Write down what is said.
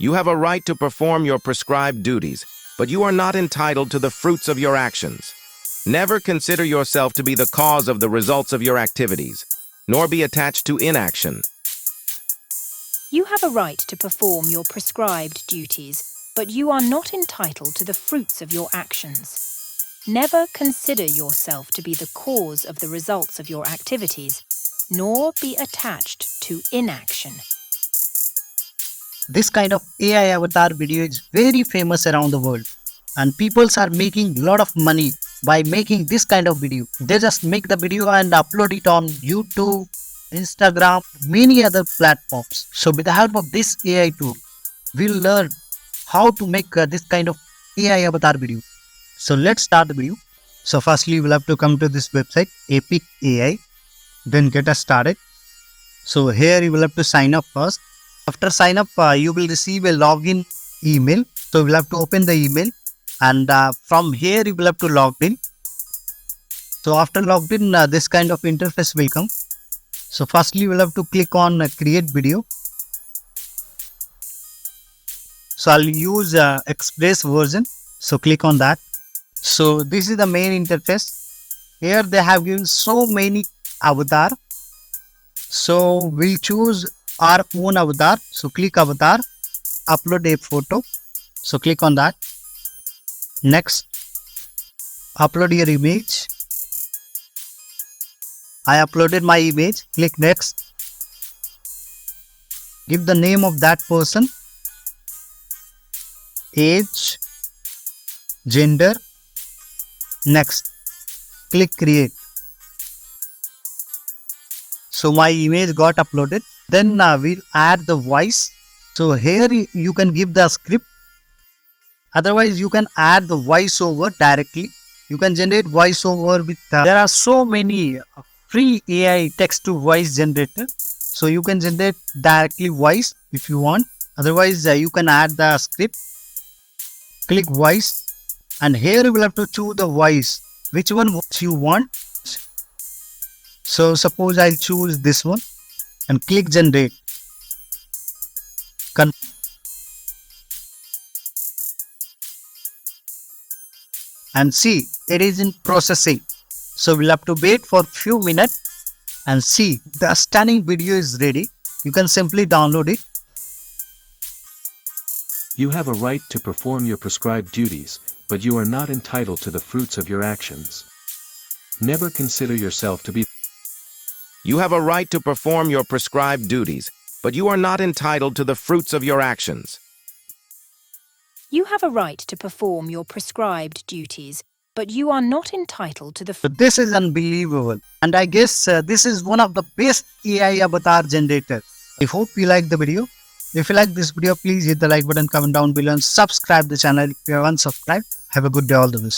You have a right to perform your prescribed duties, but you are not entitled to the fruits of your actions. Never consider yourself to be the cause of the results of your activities, nor be attached to inaction. You have a right to perform your prescribed duties, but you are not entitled to the fruits of your actions. Never consider yourself to be the cause of the results of your activities, nor be attached to inaction. This kind of AI avatar video is very famous around the world, and people are making a lot of money by making this kind of video. They just make the video and upload it on YouTube, Instagram, many other platforms. So with the help of this AI tool, we'll learn how to make this kind of AI avatar video. So let's start the video. So firstly, we'll have to come to this website, Epic AI, then get us started. So here you will have to sign up first. After sign up, you will receive a login email. So we'll have to open the email, and from here you will have to log in. So after logged in, this kind of interface will come. So firstly, we'll have to click on create video. So I'll use Express version. So click on that. So this is the main interface. Here they have given so many avatar. So we'll choose our own avatar. So click avatar, upload a photo. So click on that. Next, upload your image. I uploaded my image. Click next. Give the name of that person, age, gender. Next, click create. So my image got uploaded. Then we'll add the voice. So here you can give the script. Otherwise, you can add the voiceover directly. You can generate voiceover with. There are so many free AI text to voice generator. So you can generate directly voice if you want. Otherwise, you can add the script. Click voice, and here you will have to choose the voice. Which one you want? So suppose I'll choose this one and click generate. And see, it is in processing. So we'll have to wait for few minutes and see the stunning video is ready. You can simply download it. You have a right to perform your prescribed duties, but you are not entitled to the fruits of your actions. Never consider yourself to be. You have a right to perform your prescribed duties, but you are not entitled to the fruits of your actions. You have a right to perform your prescribed duties, but you are not entitled to the So this is unbelievable, and I guess this is one of the best AI avatar generator. I hope you like the video. If you like this video, please hit the like button, comment down below, and subscribe the channel if you haven't subscribed. Have a good day, all the best.